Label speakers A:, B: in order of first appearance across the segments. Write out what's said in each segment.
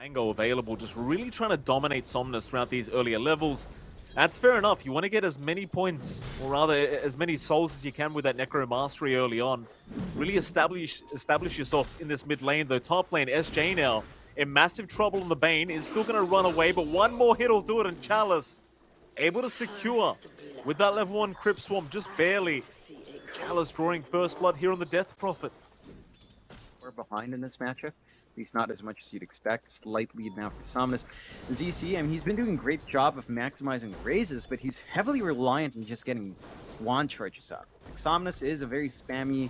A: Mango available, just really trying to dominate Somnus throughout these earlier levels. That's fair enough. You want to get as many points, or rather as many souls as you can with that Necro Mastery early on. Really establish yourself in this mid lane, though top lane, SJ now in massive trouble on the Bane, is still going to run away, but one more hit will do it, and Chalice able to secure with that level 1 Crypt Swarm, just barely. Chalice drawing first blood here on the Death Prophet.
B: We're behind in this matchup. At least not as much as you'd expect. Slight lead now for Somnus. ZC, I mean, he's been doing a great job of maximizing raises, but he's heavily reliant on just getting wand charges up. Like, Somnus is a very spammy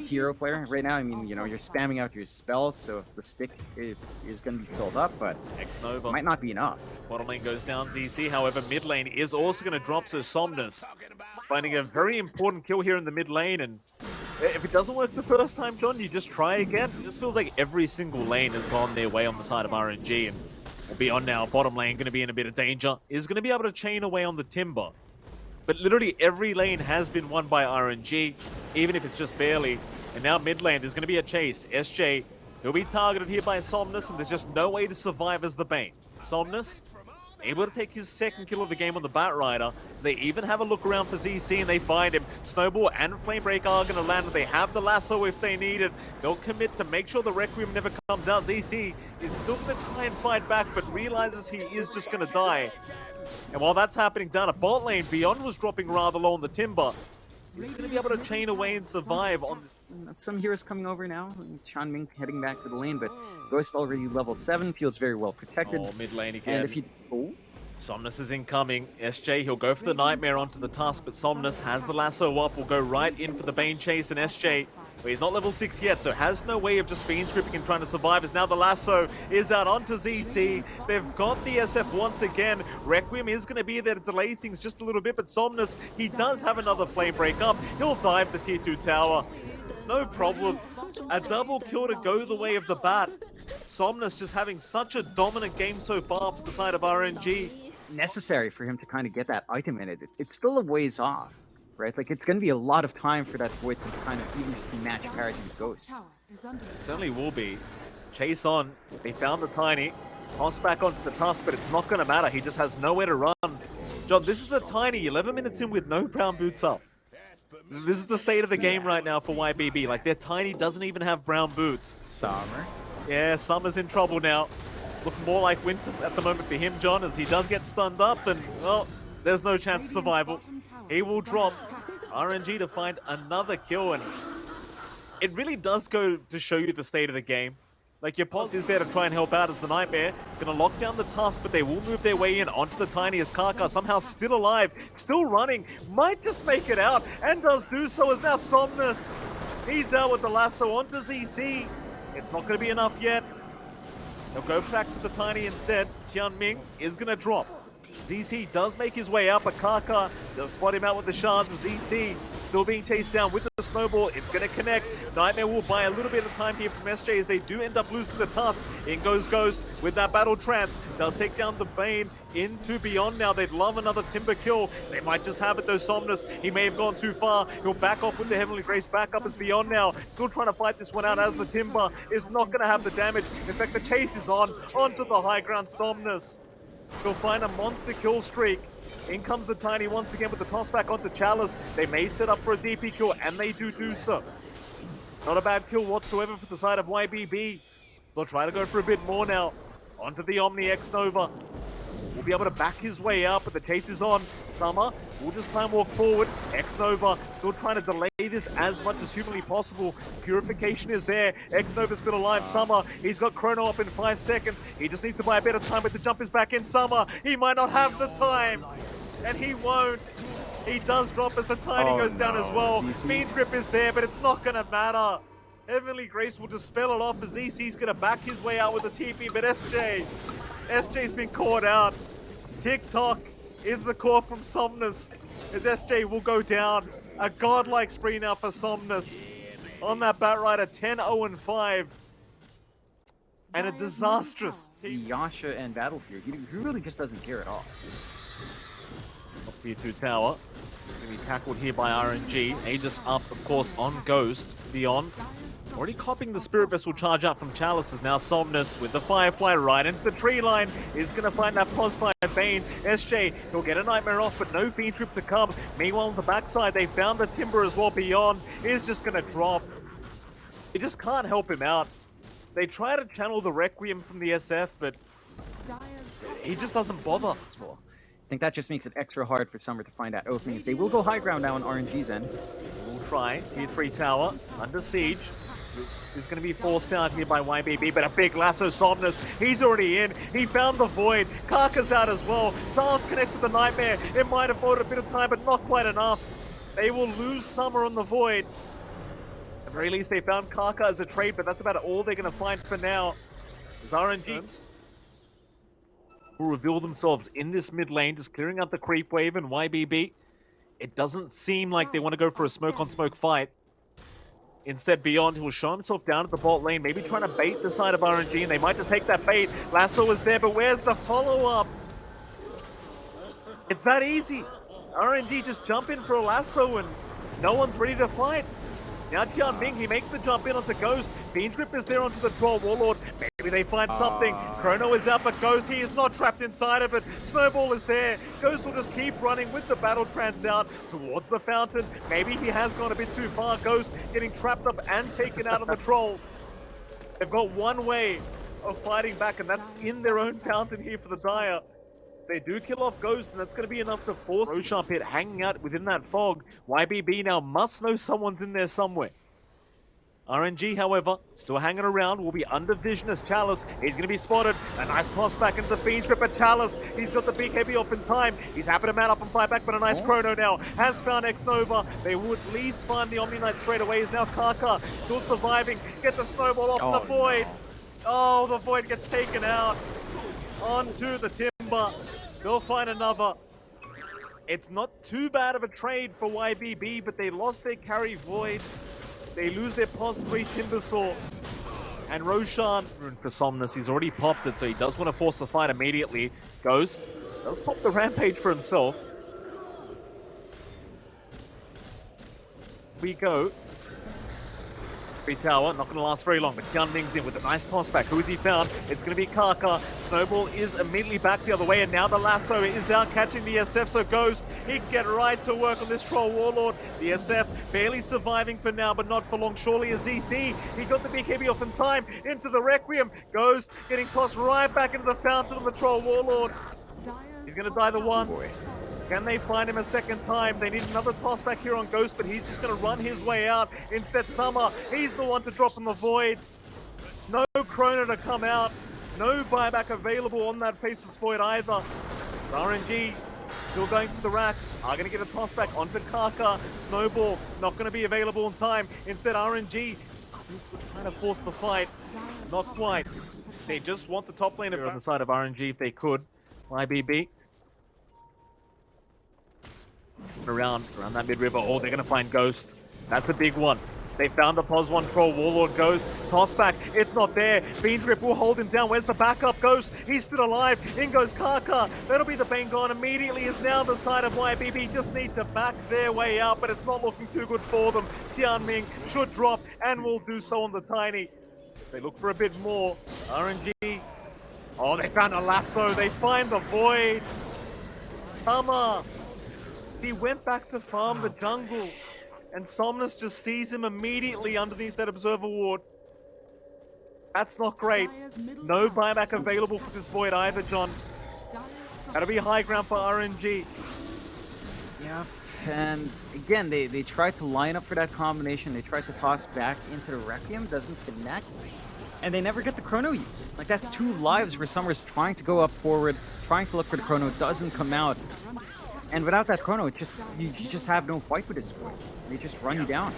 B: hero player right now. I mean, you know, you're spamming out your spells, so the stick is going to be filled up, but
A: X-Nova
B: might not be enough.
A: Bottom lane goes down, ZC. However, mid lane is also going to drop, so Somnus finding a very important kill here in the mid lane, and if it doesn't work the first time, John, you just try again. It just feels like every single lane has gone their way on the side of RNG, and we'll be on now. Bottom lane going to be in a bit of danger. Is going to be able to chain away on the Timber. But literally every lane has been won by RNG, even if it's just barely. And now mid lane, there's going to be a chase. SJ, he'll be targeted here by Somnus, and there's just no way to survive as the Bane. Somnus able to take his second kill of the game on the Batrider, as they even have a look around for ZC and they find him. Snowball and Flamebreak are going to land, but they have the lasso if they need it. They'll commit to make sure the Requiem never comes out. ZC is still going to try and fight back, but realizes he is just going to die. And while that's happening down at bot lane, Beyond was dropping rather low on the Timber. He's going to be able to chain away and survive on...
B: Some heroes coming over now. Chanming heading back to the lane, but Ghost already leveled 7, feels very well protected.
A: Oh, mid lane again.
B: And if you... Oh.
A: Somnus is incoming. SJ, he'll go for the Nightmare onto the Tusk, but Somnus has the lasso up, will go right in for the Bane chase, and SJ, well, he's not level 6 yet, so has no way of just Fiend Scripting and trying to survive, as now the lasso is out onto ZC. They've got the SF once again. Requiem is going to be there to delay things just a little bit, but Somnus, he does have another Flame Break up. He'll dive the tier 2 tower. No problem. A double kill to go the way of the Bat. Somnus just having such a dominant game so far for the side of RNG.
B: Necessary for him to kind of get that item in it. It's still a ways off, right? Like, it's going to be a lot of time for that Void to kind of even just match parity with Ghost.
A: It certainly will be. Chase on. They found the Tiny. Toss back onto the Tusk, but it's not going to matter. He just has nowhere to run. John, this is a Tiny 11 minutes in with no brown boots up. This is the state of the game right now for YBB. Like, their Tiny doesn't even have brown boots.
B: Summer.
A: Yeah, Summer's in trouble now. Looking more like winter at the moment for him, John, as he does get stunned up, and, well, there's no chance of survival. He will drop. RNG to find another kill, and it really does go to show you the state of the game. Like, your Pos is there to try and help out as the Nightmare. Gonna lock down the Tusk, but they will move their way in onto the Tiny as Kaka somehow still alive, still running, might just make it out, and does do so as now Somnus. He's out with the lasso onto ZC. It's not gonna be enough yet. They'll go back to the Tiny instead. Qianming is going to drop. ZC does make his way up, but Kaka does spot him out with the shard. ZC still being chased down with the Snowball. It's going to connect. Nightmare will buy a little bit of time here from SJ as they do end up losing the Tusk. In goes Ghost with that Battle Trance. Does take down the Bane into Beyond now. They'd love another Timber kill. They might just have it though. Somnus, he may have gone too far. He'll back off with the Heavenly Grace. Back up as Beyond now. Still trying to fight this one out as the Timber is not going to have the damage. In fact, the chase is on. Onto the high ground, Somnus. He'll find a monster kill streak. In comes the Tiny once again with the toss back onto Chalice. They may set up for a DP kill, and they do so. Not a bad kill whatsoever for the side of YBB. They'll try to go for a bit more now. Onto the Omni X-Nova. Will be able to back his way up, but the chase is on. Summer will just try and walk forward. X-Nova still trying to delay this as much as humanly possible. Purification is there. X-Nova still alive. Summer, he's got Chrono up in 5 seconds. He just needs to buy a bit of time, but the jump is back in. Summer, he might not have the time, and he won't. He does drop as the Tiny goes down as well. Fiend Grip is there, but it's not going to matter. Heavenly Grace will dispel it off as ZC's going to back his way out with the TP, but SJ's been caught out. TikTok is the core from Somnus, as SJ will go down. A godlike spree now for Somnus on that Batrider, 10-0-5. And a disastrous
B: Yasha and Battlefield, he really just doesn't care at all.
A: Up tier 2 tower. Going to be tackled here by RNG. Aegis up, of course, on Ghost. Beyond Already copying the Spirit Vessel charge up from Chalice is now Somnus with the Firefly right into the tree line. Is going to find that Posfire Bane. SJ, he'll get a Nightmare off, but no Fiend Trip to come. Meanwhile, on the backside, they found the Timber as well. Beyond is just going to drop. They just can't help him out. They try to channel the Requiem from the SF, but he just doesn't bother.
B: I think that just makes it extra hard for Summer to find out openings. They will go high ground now on RNG's end.
A: We'll try. Tier 3 tower under siege. Is going to be forced out here by YBB, but a big lasso Somnus. He's already in. He found the Void. Karka's out as well. Silence connects with the Nightmare. It might have bought a bit of time, but not quite enough. They will lose Summer on the Void. At the very least, they found Karka as a trade, but that's about all they're going to find for now. As RNG will reveal themselves in this mid lane, just clearing out the creep wave, and YBB, it doesn't seem like they want to go for a smoke-on-smoke fight. Instead, Beyond, he will show himself down at the bot lane, maybe trying to bait the side of RNG, and they might just take that bait. Lasso is there, but where's the follow-up? It's that easy. RNG just jump in for a lasso, and no one's ready to fight. Now Tianming, he makes the jump in onto Ghost. Fiend Trip is there onto the Troll Warlord. Maybe they find something. Chrono is out, but Ghost, he is not trapped inside of it. Snowball is there. Ghost will just keep running with the Battle Trance out towards the fountain. Maybe he has gone a bit too far. Ghost getting trapped up and taken out on the Troll. They've got one way of fighting back, and that's in their own fountain here for the Dire. They do kill off Ghost, and that's going to be enough to force Roshan Pit hanging out within that fog. YBB now must know someone's in there somewhere. RNG, however, still hanging around, will be under vision as Chalice. He's going to be spotted. A nice toss back into the Fiend Trip at Chalice. He's got the BKB off in time. He's happy to mount up and fight back, but a nice Chrono now has found X-Nova. They would at least find the Omni Knight straight away. Is now Karka still surviving. Gets the Snowball off the Void. No. Oh, the Void gets taken out. Onto the Timber. They'll find another. It's not too bad of a trade for YBB, but they lost their carry Void. They lose their POS 3 Timbersaw. And Roshan, rune for Somnus, he's already popped it, so he does want to force the fight immediately. Ghost does pop the Rampage for himself. We go. Tower, not going to last very long, but Tianming's in with a nice toss back. Who has he found? It's going to be Karka. Snowball is immediately back the other way, and now the lasso is out catching the SF, so Ghost, he can get right to work on this Troll Warlord. The SF barely surviving for now, but not for long. Surely a ZC. He got the BKB off in time into the Requiem. Ghost getting tossed right back into the fountain on the Troll Warlord. He's going to die the once. Can they find him a second time? They need another toss back here on Ghost, but he's just going to run his way out. Instead, Summer, he's the one to drop in the Void. No Chrono to come out. No buyback available on that Faceless Void either. It's RNG still going to the racks. Are going to get a toss back onto Karka. Snowball not going to be available in time. Instead, RNG trying to force the fight. Not quite. They just want the top laner on the side of RNG if they could. YBB. Around that mid-river. Oh, they're going to find Ghost. That's a big one. They found the POS 1 Troll Warlord. Ghost. Toss back. It's not there. Fiend Trip will hold him down. Where's the backup? Ghost. He's still alive. In goes Karka. That'll be the Bane gone immediately. Is now the side of YBB. Just need to back their way out, but it's not looking too good for them. Tianming should drop and will do so on the Tiny. If they look for a bit more. RNG. Oh, they found a lasso. They find the Void. Summer. He went back to farm the jungle, and Somnus just sees him immediately underneath that Observer Ward. That's not great. No buyback available for this Void either, John. That'll be high ground for RNG.
B: Yeah, and again, they tried to line up for that combination. They tried to toss back into the Requiem, doesn't connect, and they never get the Chrono use. Like, that's 2 lives where Summer's trying to go up forward, trying to look for the Chrono, doesn't come out. And without that Chrono, it just you just have no fight with this Void. They just run you down.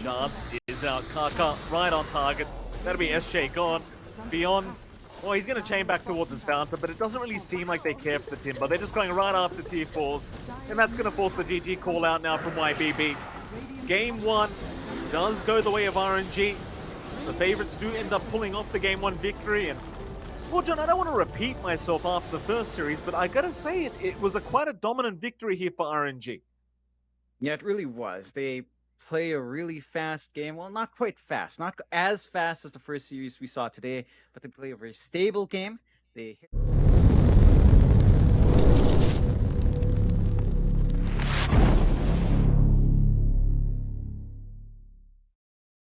A: Chance is out. Karka right on target. That'll be SJ gone. Beyond. Well, he's going to chain back towards his fountain, but it doesn't really seem like they care for the Timber. They're just going right after tier 4s. And that's going to force the GG call out now from YBB. Game 1 does go the way of RNG. The favorites do end up pulling off the Game 1 victory, and well, John, I don't want to repeat myself after the first series, but I gotta say it was quite a dominant victory here for RNG.
B: Yeah, it really was. They play a really fast game. Well, not quite fast, not as fast as the first series we saw today, but they play a very stable game. They